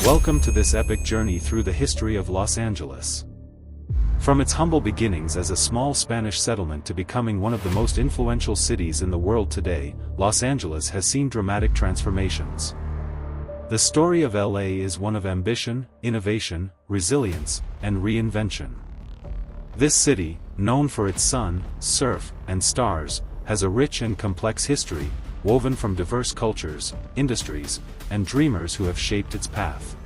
Welcome to this epic journey through the history of Los Angeles. From its humble beginnings as a small Spanish settlement to becoming one of the most influential cities in the world today, Los Angeles has seen dramatic transformations. The story of LA is one of ambition, innovation, resilience, and reinvention. This city, known for its sun, surf, and stars, has a rich and complex history, woven from diverse cultures, industries, and dreamers who have shaped its path.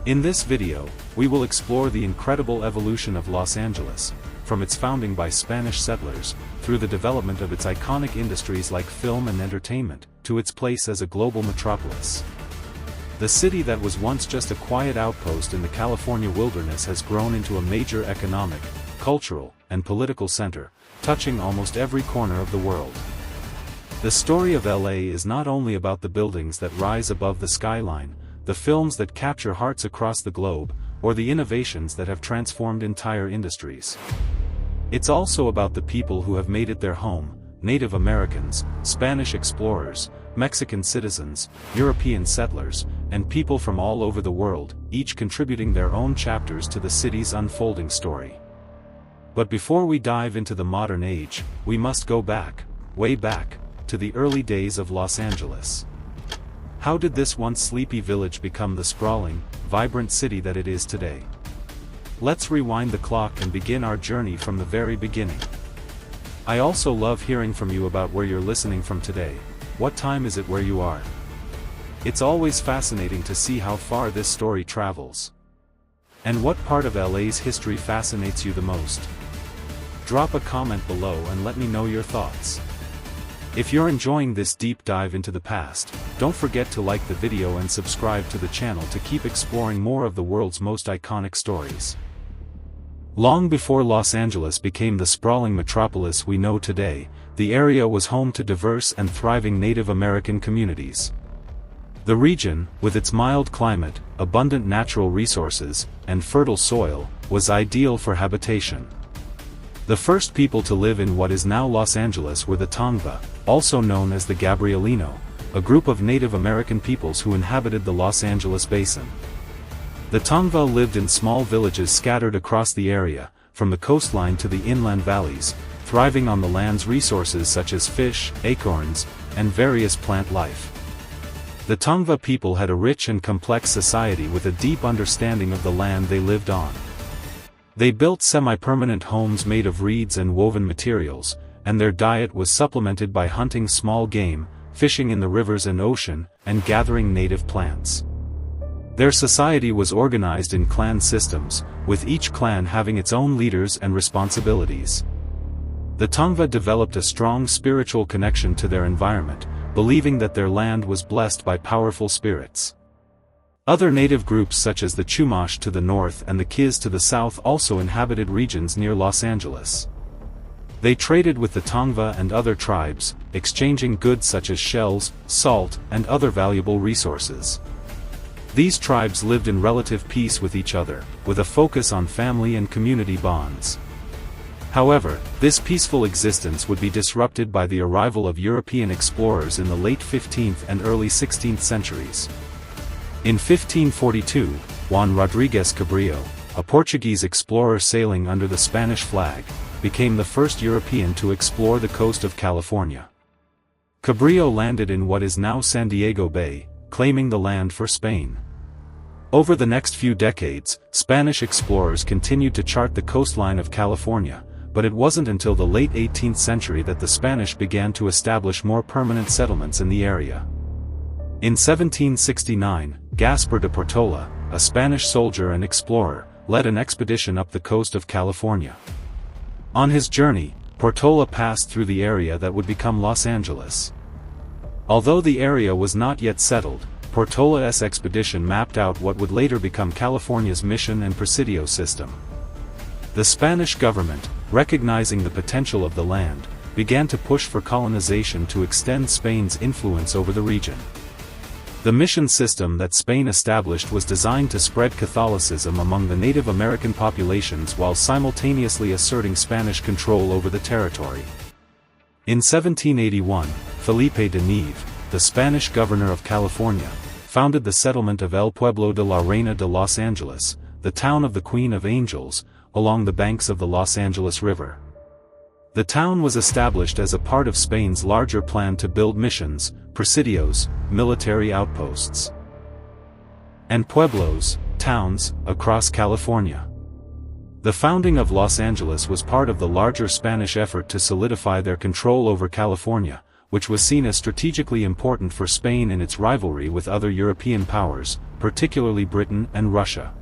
In this video, we will explore the incredible evolution of Los Angeles, from its founding by Spanish settlers, through the development of its iconic industries like film and entertainment, to its place as a global metropolis. The city that was once just a quiet outpost in the California wilderness has grown into a major economic, cultural, and political center, touching almost every corner of the world. The story of LA is not only about the buildings that rise above the skyline, the films that capture hearts across the globe, or the innovations that have transformed entire industries. It's also about the people who have made it their home: Native Americans, Spanish explorers, Mexican citizens, European settlers, and people from all over the world, each contributing their own chapters to the city's unfolding story. But before we dive into the modern age, we must go back, way back, to the early days of Los Angeles. How did this once sleepy village become the sprawling, vibrant city that it is today? Let's rewind the clock and begin our journey from the very beginning. I also love hearing from you about where you're listening from today. What time is it where you are? It's always fascinating to see how far this story travels. And what part of LA's history fascinates you the most? Drop a comment below and let me know your thoughts. If you're enjoying this deep dive into the past, don't forget to like the video and subscribe to the channel to keep exploring more of the world's most iconic stories. Long before Los Angeles became the sprawling metropolis we know today, the area was home to diverse and thriving Native American communities. The region, with its mild climate, abundant natural resources, and fertile soil, was ideal for habitation. The first people to live in what is now Los Angeles were the Tongva, also known as the Gabrielino, a group of Native American peoples who inhabited the Los Angeles basin. The Tongva lived in small villages scattered across the area, from the coastline to the inland valleys, thriving on the land's resources such as fish, acorns, and various plant life. The Tongva people had a rich and complex society with a deep understanding of the land they lived on. They built semi-permanent homes made of reeds and woven materials, and their diet was supplemented by hunting small game, fishing in the rivers and ocean, and gathering native plants. Their society was organized in clan systems, with each clan having its own leaders and responsibilities. The Tongva developed a strong spiritual connection to their environment, believing that their land was blessed by powerful spirits. Other native groups such as the Chumash to the north and the Kiz to the south also inhabited regions near Los Angeles. They traded with the Tongva and other tribes, exchanging goods such as shells, salt, and other valuable resources. These tribes lived in relative peace with each other, with a focus on family and community bonds. However, this peaceful existence would be disrupted by the arrival of European explorers in the late 15th and early 16th centuries. In 1542, Juan Rodriguez Cabrillo, a Portuguese explorer sailing under the Spanish flag, became the first European to explore the coast of California. Cabrillo landed in what is now San Diego Bay, claiming the land for Spain. Over the next few decades, Spanish explorers continued to chart the coastline of California, but it wasn't until the late 18th century that the Spanish began to establish more permanent settlements in the area. In 1769, Gaspar de Portola, a Spanish soldier and explorer, led an expedition up the coast of California. On his journey, Portola passed through the area that would become Los Angeles. Although the area was not yet settled, Portola's expedition mapped out what would later become California's Mission and Presidio system. The Spanish government, recognizing the potential of the land, began to push for colonization to extend Spain's influence over the region. The mission system that Spain established was designed to spread Catholicism among the Native American populations while simultaneously asserting Spanish control over the territory. In 1781, Felipe de Neve, the Spanish governor of California, founded the settlement of El Pueblo de la Reina de Los Angeles, the town of the Queen of Angels, along the banks of the Los Angeles River. The town was established as a part of Spain's larger plan to build missions, presidios, military outposts, and pueblos, towns, across California. The founding of Los Angeles was part of the larger Spanish effort to solidify their control over California, which was seen as strategically important for Spain in its rivalry with other European powers, particularly Britain and Russia.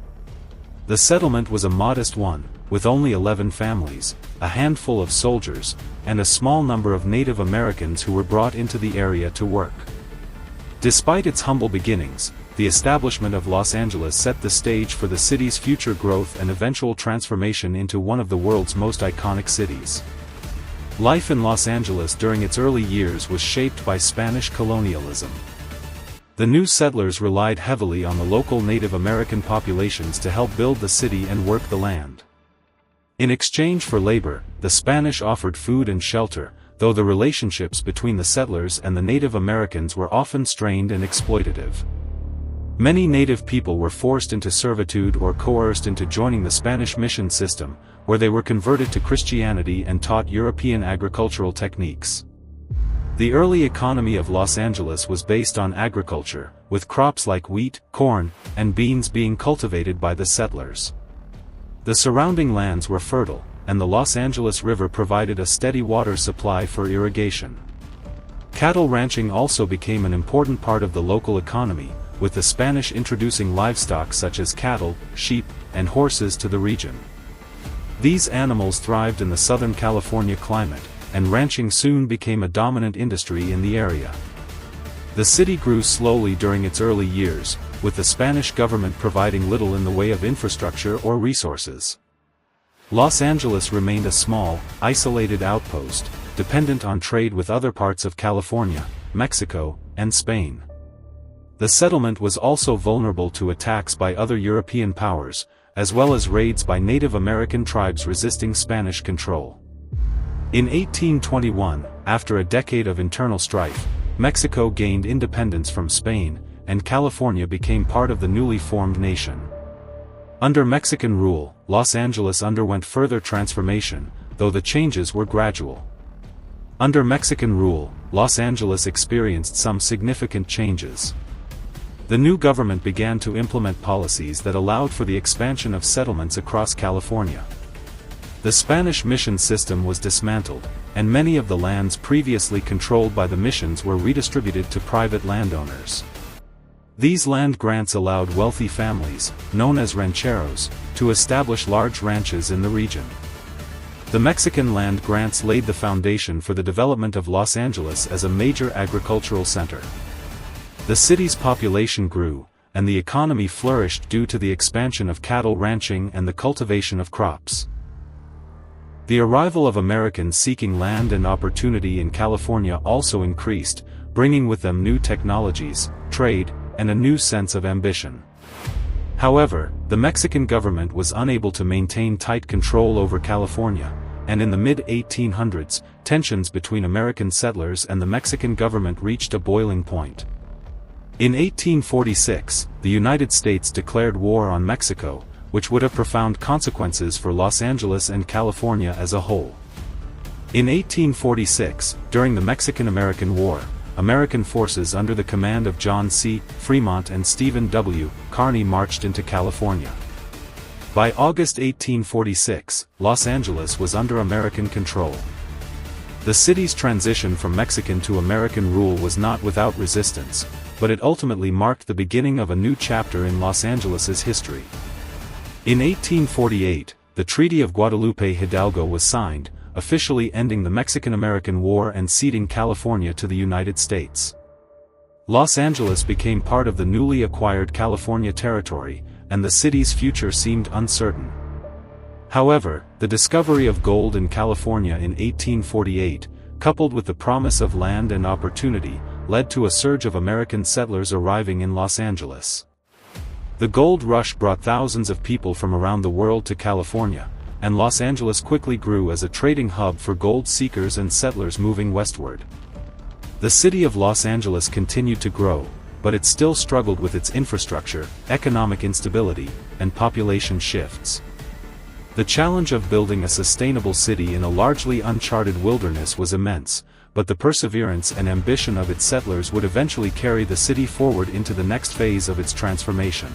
The settlement was a modest one, with only 11 families, a handful of soldiers, and a small number of Native Americans who were brought into the area to work. Despite its humble beginnings, the establishment of Los Angeles set the stage for the city's future growth and eventual transformation into one of the world's most iconic cities. Life in Los Angeles during its early years was shaped by Spanish colonialism. The new settlers relied heavily on the local Native American populations to help build the city and work the land. In exchange for labor, the Spanish offered food and shelter, though the relationships between the settlers and the Native Americans were often strained and exploitative. Many Native people were forced into servitude or coerced into joining the Spanish mission system, where they were converted to Christianity and taught European agricultural techniques. The early economy of Los Angeles was based on agriculture, with crops like wheat, corn, and beans being cultivated by the settlers. The surrounding lands were fertile, and the Los Angeles River provided a steady water supply for irrigation. Cattle ranching also became an important part of the local economy, with the Spanish introducing livestock such as cattle, sheep, and horses to the region. These animals thrived in the Southern California climate, and ranching soon became a dominant industry in the area. The city grew slowly during its early years, with the Spanish government providing little in the way of infrastructure or resources. Los Angeles remained a small, isolated outpost, dependent on trade with other parts of California, Mexico, and Spain. The settlement was also vulnerable to attacks by other European powers, as well as raids by Native American tribes resisting Spanish control. In 1821, after a decade of internal strife, Mexico gained independence from Spain, and California became part of the newly formed nation. Under Mexican rule, Los Angeles underwent further transformation, though the changes were gradual. Under Mexican rule, Los Angeles experienced some significant changes. The new government began to implement policies that allowed for the expansion of settlements across California. The Spanish mission system was dismantled, and many of the lands previously controlled by the missions were redistributed to private landowners. These land grants allowed wealthy families, known as rancheros, to establish large ranches in the region. The Mexican land grants laid the foundation for the development of Los Angeles as a major agricultural center. The city's population grew, and the economy flourished due to the expansion of cattle ranching and the cultivation of crops. The arrival of Americans seeking land and opportunity in California also increased, bringing with them new technologies, trade, and a new sense of ambition. However, the Mexican government was unable to maintain tight control over California, and in the mid-1800s, tensions between American settlers and the Mexican government reached a boiling point. In 1846, the United States declared war on Mexico, which would have profound consequences for Los Angeles and California as a whole. In 1846, during the Mexican-American War, American forces under the command of John C. Fremont and Stephen W. Kearny marched into California. By August 1846, Los Angeles was under American control. The city's transition from Mexican to American rule was not without resistance, but it ultimately marked the beginning of a new chapter in Los Angeles's history. In 1848, the Treaty of Guadalupe Hidalgo was signed, officially ending the Mexican-American War and ceding California to the United States. Los Angeles became part of the newly acquired California territory, and the city's future seemed uncertain. However, the discovery of gold in California in 1848, coupled with the promise of land and opportunity, led to a surge of American settlers arriving in Los Angeles. The gold rush brought thousands of people from around the world to California, and Los Angeles quickly grew as a trading hub for gold seekers and settlers moving westward. The city of Los Angeles continued to grow, but it still struggled with its infrastructure, economic instability, and population shifts. The challenge of building a sustainable city in a largely uncharted wilderness was immense, but the perseverance and ambition of its settlers would eventually carry the city forward into the next phase of its transformation.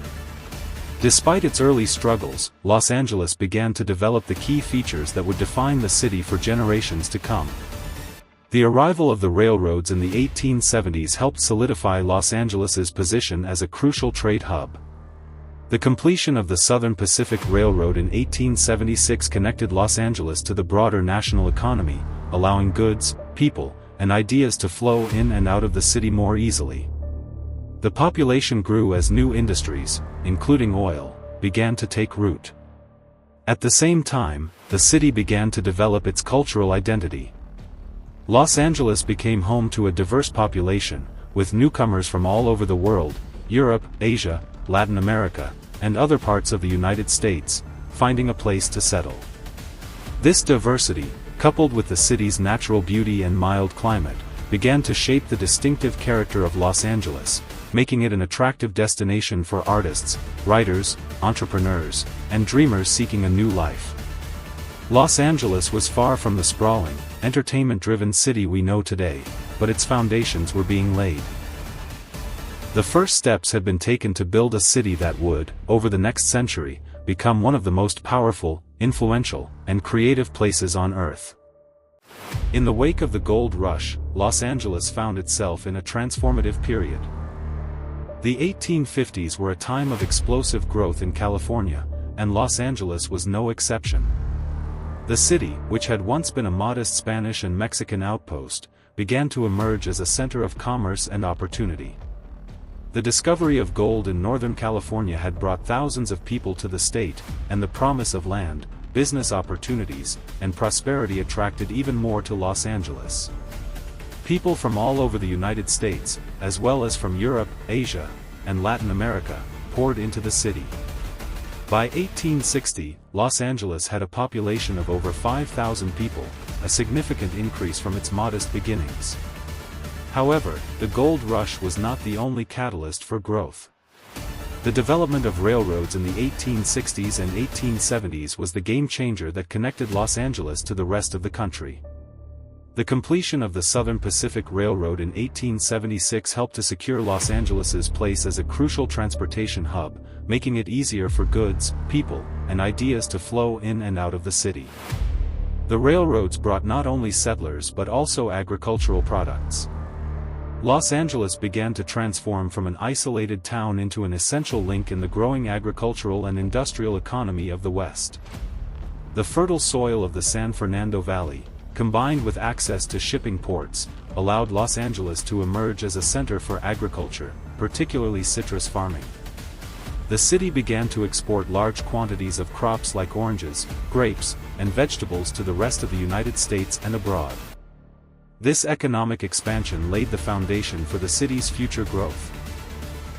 Despite its early struggles, Los Angeles began to develop the key features that would define the city for generations to come. The arrival of the railroads in the 1870s helped solidify Los Angeles's position as a crucial trade hub. The completion of the Southern Pacific Railroad in 1876 connected Los Angeles to the broader national economy, allowing goods, people, and ideas to flow in and out of the city more easily. The population grew as new industries, including oil, began to take root. At the same time, the city began to develop its cultural identity. Los Angeles became home to a diverse population, with newcomers from all over the world, Europe, Asia, Latin America, and other parts of the United States, finding a place to settle. This diversity, coupled with the city's natural beauty and mild climate, began to shape the distinctive character of Los Angeles, making it an attractive destination for artists, writers, entrepreneurs, and dreamers seeking a new life. Los Angeles was far from the sprawling, entertainment-driven city we know today, but its foundations were being laid. The first steps had been taken to build a city that would, over the next century, become one of the most powerful, influential, and creative places on Earth. In the wake of the gold rush, Los Angeles found itself in a transformative period. The 1850s were a time of explosive growth in California, and Los Angeles was no exception. The city, which had once been a modest Spanish and Mexican outpost, began to emerge as a center of commerce and opportunity. The discovery of gold in Northern California had brought thousands of people to the state, and the promise of land, business opportunities, and prosperity attracted even more to Los Angeles. People from all over the United States, as well as from Europe, Asia, and Latin America, poured into the city. By 1860, Los Angeles had a population of over 5,000 people, a significant increase from its modest beginnings. However, the gold rush was not the only catalyst for growth. The development of railroads in the 1860s and 1870s was the game-changer that connected Los Angeles to the rest of the country. The completion of the Southern Pacific Railroad in 1876 helped to secure Los Angeles's place as a crucial transportation hub, making it easier for goods, people, and ideas to flow in and out of the city. The railroads brought not only settlers but also agricultural products. Los Angeles began to transform from an isolated town into an essential link in the growing agricultural and industrial economy of the West. The fertile soil of the San Fernando Valley, combined with access to shipping ports, allowed Los Angeles to emerge as a center for agriculture, particularly citrus farming. The city began to export large quantities of crops like oranges, grapes, and vegetables to the rest of the United States and abroad. This economic expansion laid the foundation for the city's future growth.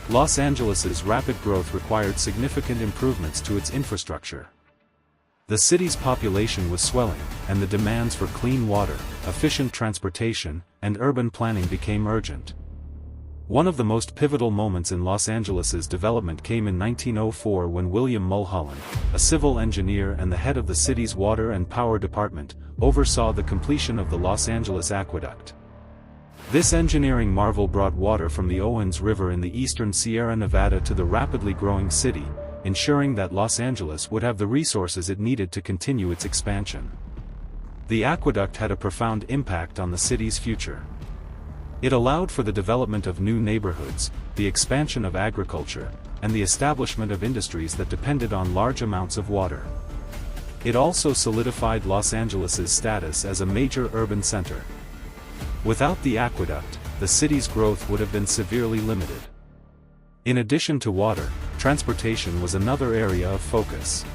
Los Angeles's rapid growth required significant improvements to its infrastructure. The city's population was swelling, and the demands for clean water, efficient transportation, and urban planning became urgent. One of the most pivotal moments in Los Angeles's development came in 1904 when William Mulholland, a civil engineer and the head of the city's water and power department, oversaw the completion of the Los Angeles Aqueduct. This engineering marvel brought water from the Owens River in the eastern Sierra Nevada to the rapidly growing city, ensuring that Los Angeles would have the resources it needed to continue its expansion. The aqueduct had a profound impact on the city's future. It allowed for the development of new neighborhoods, the expansion of agriculture, and the establishment of industries that depended on large amounts of water. It also solidified Los Angeles's status as a major urban center. Without the aqueduct, the city's growth would have been severely limited. In addition to water, transportation was another area of focus.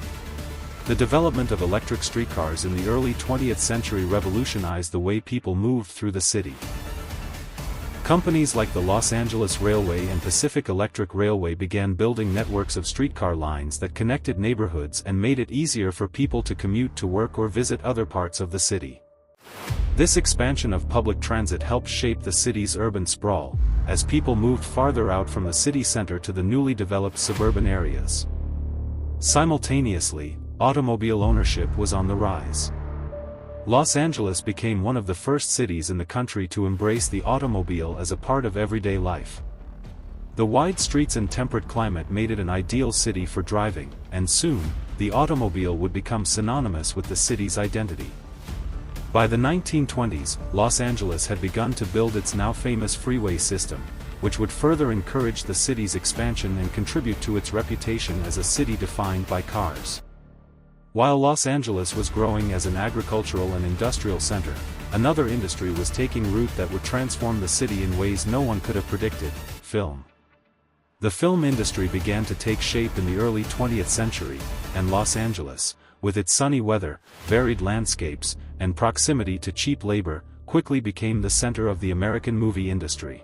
The development of electric streetcars in the early 20th century revolutionized the way people moved through the city. Companies like the Los Angeles Railway and Pacific Electric Railway began building networks of streetcar lines that connected neighborhoods and made it easier for people to commute to work or visit other parts of the city. This expansion of public transit helped shape the city's urban sprawl, as people moved farther out from the city center to the newly developed suburban areas. Simultaneously, automobile ownership was on the rise. Los Angeles became one of the first cities in the country to embrace the automobile as a part of everyday life. The wide streets and temperate climate made it an ideal city for driving, and soon, the automobile would become synonymous with the city's identity. By the 1920s, Los Angeles had begun to build its now famous freeway system, which would further encourage the city's expansion and contribute to its reputation as a city defined by cars. While Los Angeles was growing as an agricultural and industrial center, another industry was taking root that would transform the city in ways no one could have predicted: film. The film industry began to take shape in the early 20th century, and Los Angeles, with its sunny weather, varied landscapes, and proximity to cheap labor, quickly became the center of the American movie industry.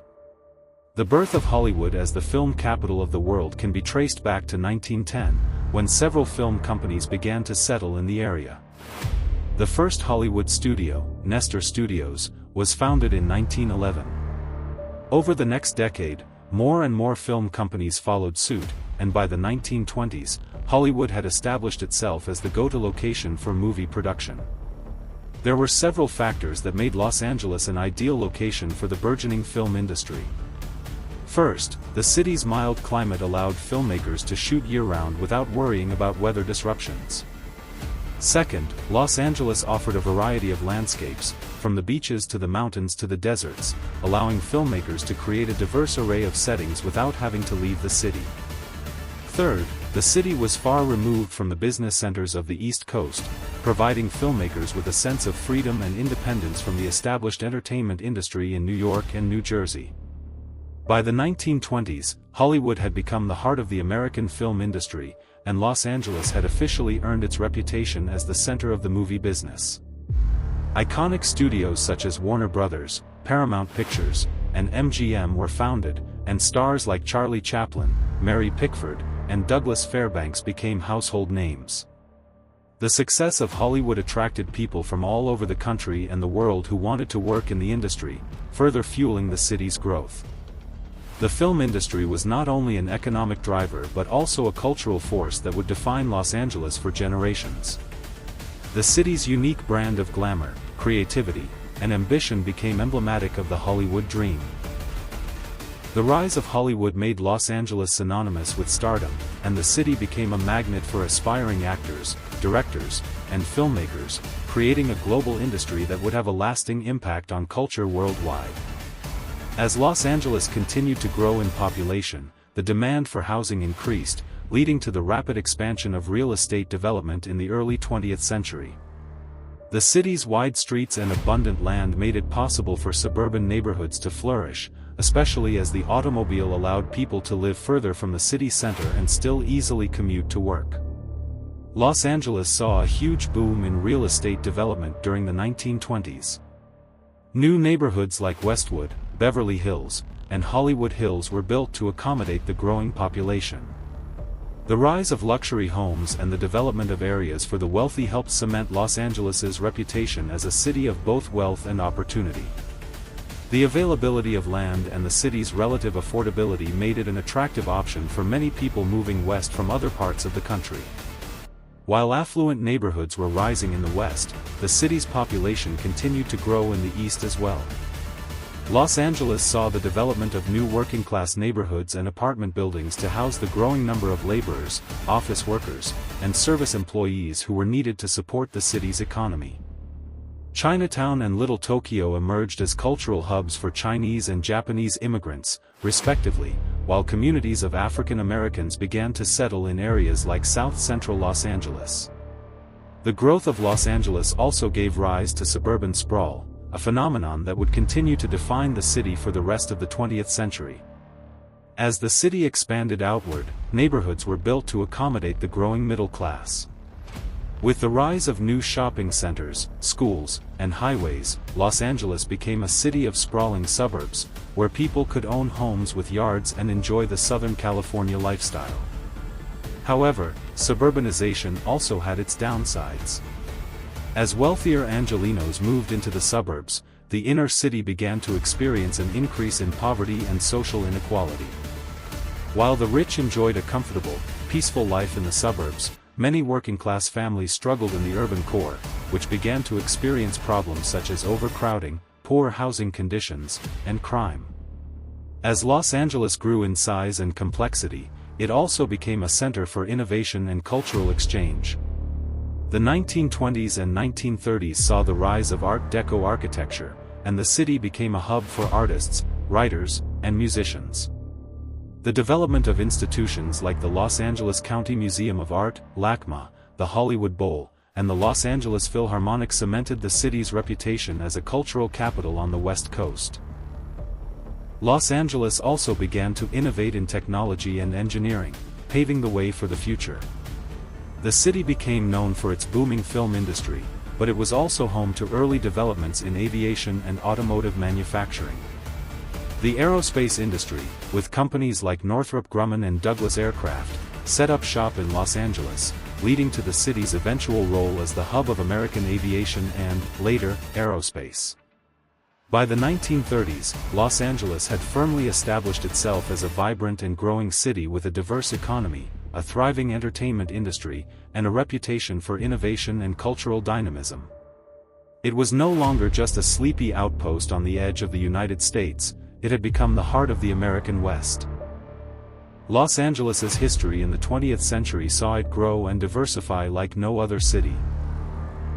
The birth of Hollywood as the film capital of the world can be traced back to 1910, when several film companies began to settle in the area. The first Hollywood studio, Nestor Studios, was founded in 1911. Over the next decade, more and more film companies followed suit, and by the 1920s, Hollywood had established itself as the go-to location for movie production. There were several factors that made Los Angeles an ideal location for the burgeoning film industry. First, the city's mild climate allowed filmmakers to shoot year-round without worrying about weather disruptions. Second, Los Angeles offered a variety of landscapes, from the beaches to the mountains to the deserts, allowing filmmakers to create a diverse array of settings without having to leave the city. Third, the city was far removed from the business centers of the East Coast, providing filmmakers with a sense of freedom and independence from the established entertainment industry in New York and New Jersey. By the 1920s, Hollywood had become the heart of the American film industry, and Los Angeles had officially earned its reputation as the center of the movie business. Iconic studios such as Warner Brothers, Paramount Pictures, and MGM were founded, and stars like Charlie Chaplin, Mary Pickford, and Douglas Fairbanks became household names. The success of Hollywood attracted people from all over the country and the world who wanted to work in the industry, further fueling the city's growth. The film industry was not only an economic driver but also a cultural force that would define Los Angeles for generations. The city's unique brand of glamour, creativity, and ambition became emblematic of the Hollywood dream. The rise of Hollywood made Los Angeles synonymous with stardom, and the city became a magnet for aspiring actors, directors, and filmmakers, creating a global industry that would have a lasting impact on culture worldwide. As Los Angeles continued to grow in population, the demand for housing increased, leading to the rapid expansion of real estate development in the early 20th century. The city's wide streets and abundant land made it possible for suburban neighborhoods to flourish, especially as the automobile allowed people to live further from the city center and still easily commute to work. Los Angeles saw a huge boom in real estate development during the 1920s. New neighborhoods like Westwood, Beverly Hills, and Hollywood Hills were built to accommodate the growing population. The rise of luxury homes and the development of areas for the wealthy helped cement Los Angeles's reputation as a city of both wealth and opportunity. The availability of land and the city's relative affordability made it an attractive option for many people moving west from other parts of the country. While affluent neighborhoods were rising in the west, the city's population continued to grow in the east as well. Los Angeles saw the development of new working-class neighborhoods and apartment buildings to house the growing number of laborers, office workers, and service employees who were needed to support the city's economy. Chinatown and Little Tokyo emerged as cultural hubs for Chinese and Japanese immigrants, respectively, while communities of African Americans began to settle in areas like South Central Los Angeles. The growth of Los Angeles also gave rise to suburban sprawl, a phenomenon that would continue to define the city for the rest of the 20th century. As the city expanded outward, neighborhoods were built to accommodate the growing middle class. With the rise of new shopping centers, schools, and highways, Los Angeles became a city of sprawling suburbs, where people could own homes with yards and enjoy the Southern California lifestyle. However, suburbanization also had its downsides. As wealthier Angelenos moved into the suburbs, the inner city began to experience an increase in poverty and social inequality. While the rich enjoyed a comfortable, peaceful life in the suburbs, many working-class families struggled in the urban core, which began to experience problems such as overcrowding, poor housing conditions, and crime. As Los Angeles grew in size and complexity, it also became a center for innovation and cultural exchange. The 1920s and 1930s saw the rise of Art Deco architecture, and the city became a hub for artists, writers, and musicians. The development of institutions like the Los Angeles County Museum of Art, LACMA, the Hollywood Bowl, and the Los Angeles Philharmonic cemented the city's reputation as a cultural capital on the West Coast. Los Angeles also began to innovate in technology and engineering, paving the way for the future. The city became known for its booming film industry, but it was also home to early developments in aviation and automotive manufacturing. The aerospace industry, with companies like Northrop Grumman and Douglas Aircraft, set up shop in Los Angeles, leading to the city's eventual role as the hub of American aviation and, later, aerospace. By the 1930s, Los Angeles had firmly established itself as a vibrant and growing city with a diverse economy, a thriving entertainment industry, and a reputation for innovation and cultural dynamism. It was no longer just a sleepy outpost on the edge of the United States, it had become the heart of the American West. Los Angeles's history in the 20th century saw it grow and diversify like no other city.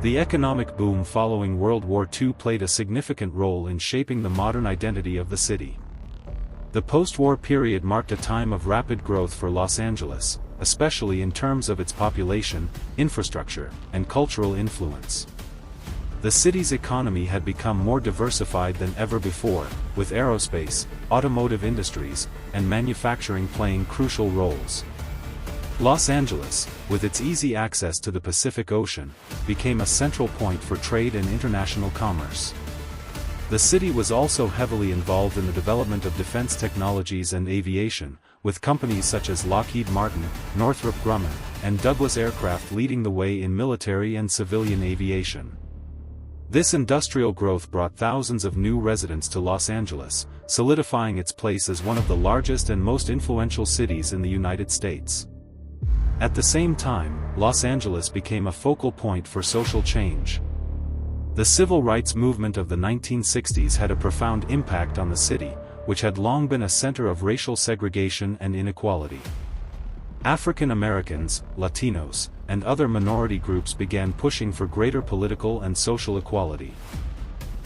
The economic boom following World War II played a significant role in shaping the modern identity of the city. The post-war period marked a time of rapid growth for Los Angeles, especially in terms of its population, infrastructure, and cultural influence. The city's economy had become more diversified than ever before, with aerospace, automotive industries, and manufacturing playing crucial roles. Los Angeles, with its easy access to the Pacific Ocean, became a central point for trade and international commerce. The city was also heavily involved in the development of defense technologies and aviation, with companies such as Lockheed Martin, Northrop Grumman, and Douglas Aircraft leading the way in military and civilian aviation. This industrial growth brought thousands of new residents to Los Angeles, solidifying its place as one of the largest and most influential cities in the United States. At the same time, Los Angeles became a focal point for social change. The civil rights movement of the 1960s had a profound impact on the city, which had long been a center of racial segregation and inequality. African Americans, Latinos, and other minority groups began pushing for greater political and social equality.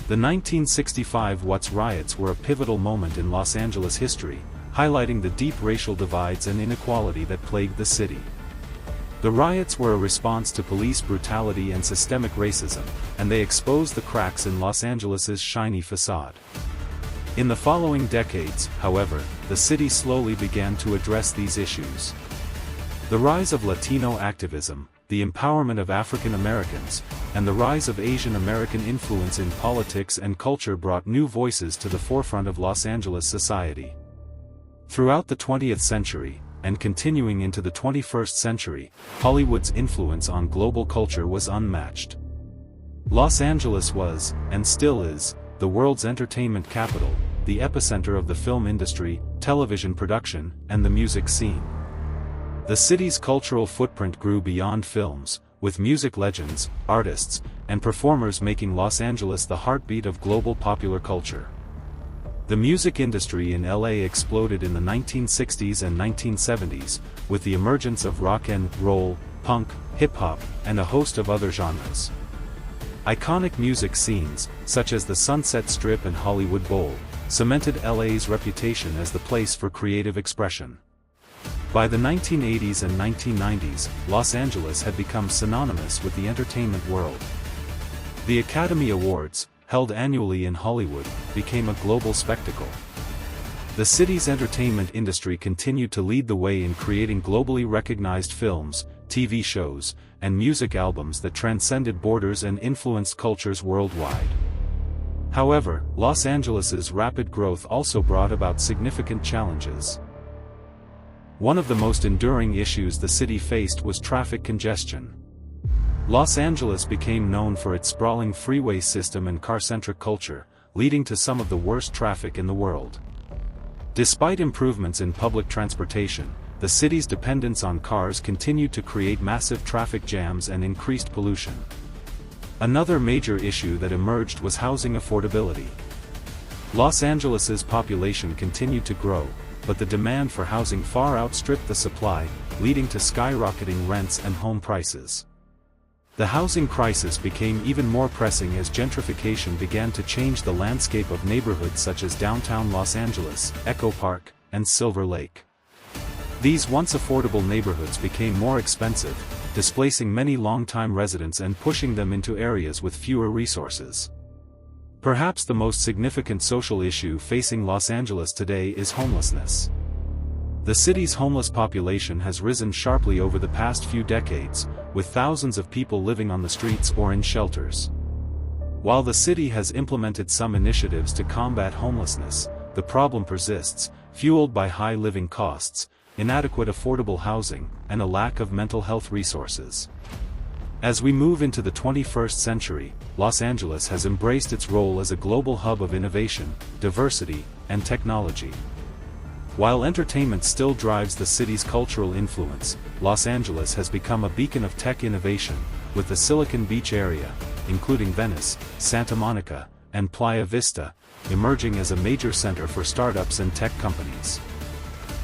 The 1965 Watts riots were a pivotal moment in Los Angeles history, highlighting the deep racial divides and inequality that plagued the city. The riots were a response to police brutality and systemic racism, and they exposed the cracks in Los Angeles's shiny facade. In the following decades, however, the city slowly began to address these issues. The rise of Latino activism, the empowerment of African Americans, and the rise of Asian American influence in politics and culture brought new voices to the forefront of Los Angeles society. Throughout the 20th century, and continuing into the 21st century, Hollywood's influence on global culture was unmatched. Los Angeles was, and still is, the world's entertainment capital, the epicenter of the film industry, television production, and the music scene. The city's cultural footprint grew beyond films, with music legends, artists, and performers making Los Angeles the heartbeat of global popular culture. The music industry in LA exploded in the 1960s and 1970s, with the emergence of rock and roll, punk, hip-hop, and a host of other genres. Iconic music scenes, such as the Sunset Strip and Hollywood Bowl, cemented LA's reputation as the place for creative expression. By the 1980s and 1990s, Los Angeles had become synonymous with the entertainment world. The Academy Awards, held annually in Hollywood, became a global spectacle. The city's entertainment industry continued to lead the way in creating globally recognized films, TV shows, and music albums that transcended borders and influenced cultures worldwide. However, Los Angeles's rapid growth also brought about significant challenges. One of the most enduring issues the city faced was traffic congestion. Los Angeles became known for its sprawling freeway system and car-centric culture, leading to some of the worst traffic in the world. Despite improvements in public transportation, the city's dependence on cars continued to create massive traffic jams and increased pollution. Another major issue that emerged was housing affordability. Los Angeles's population continued to grow, but the demand for housing far outstripped the supply, leading to skyrocketing rents and home prices. The housing crisis became even more pressing as gentrification began to change the landscape of neighborhoods such as downtown Los Angeles, Echo Park, and Silver Lake. These once affordable neighborhoods became more expensive, displacing many longtime residents and pushing them into areas with fewer resources. Perhaps the most significant social issue facing Los Angeles today is homelessness. The city's homeless population has risen sharply over the past few decades, with thousands of people living on the streets or in shelters. While the city has implemented some initiatives to combat homelessness, the problem persists, fueled by high living costs, inadequate affordable housing, and a lack of mental health resources. As we move into the 21st century, Los Angeles has embraced its role as a global hub of innovation, diversity, and technology. While entertainment still drives the city's cultural influence, Los Angeles has become a beacon of tech innovation, with the Silicon Beach area, including Venice, Santa Monica, and Playa Vista, emerging as a major center for startups and tech companies.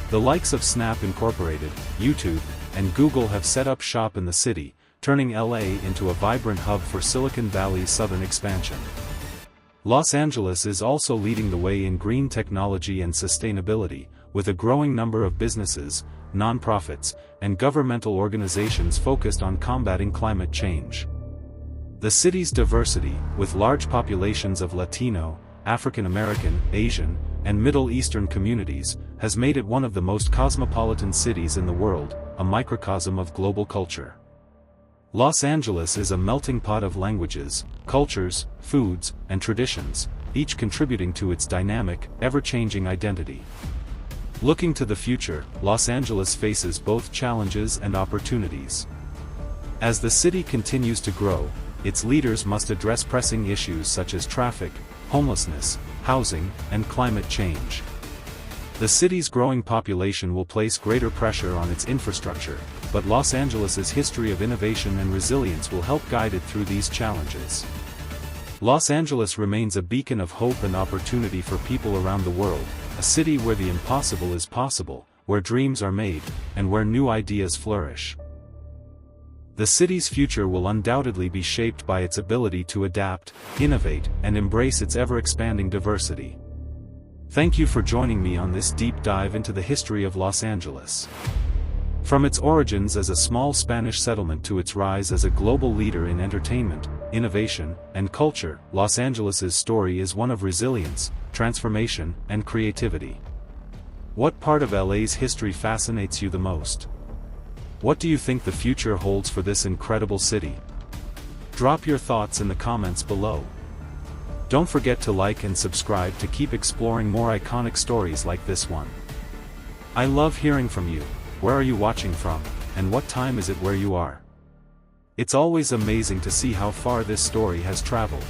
The likes of Snap Incorporated, YouTube, and Google have set up shop in the city, turning LA into a vibrant hub for Silicon Valley's southern expansion. Los Angeles is also leading the way in green technology and sustainability, with a growing number of businesses, nonprofits, and governmental organizations focused on combating climate change. The city's diversity, with large populations of Latino, African American, Asian, and Middle Eastern communities, has made it one of the most cosmopolitan cities in the world, a microcosm of global culture. Los Angeles is a melting pot of languages, cultures, foods, and traditions, each contributing to its dynamic, ever-changing identity. Looking to the future, Los Angeles faces both challenges and opportunities. As the city continues to grow, its leaders must address pressing issues such as traffic, homelessness, housing, and climate change. The city's growing population will place greater pressure on its infrastructure, but Los Angeles's history of innovation and resilience will help guide it through these challenges. Los Angeles remains a beacon of hope and opportunity for people around the world, a city where the impossible is possible, where dreams are made, and where new ideas flourish. The city's future will undoubtedly be shaped by its ability to adapt, innovate, and embrace its ever-expanding diversity. Thank you for joining me on this deep dive into the history of Los Angeles. From its origins as a small Spanish settlement to its rise as a global leader in entertainment, innovation, and culture, Los Angeles's story is one of resilience, transformation, and creativity. What part of LA's history fascinates you the most? What do you think the future holds for this incredible city? Drop your thoughts in the comments below. Don't forget to like and subscribe to keep exploring more iconic stories like this one. I love hearing from you. Where are you watching from, and what time is it where you are? It's always amazing to see how far this story has traveled.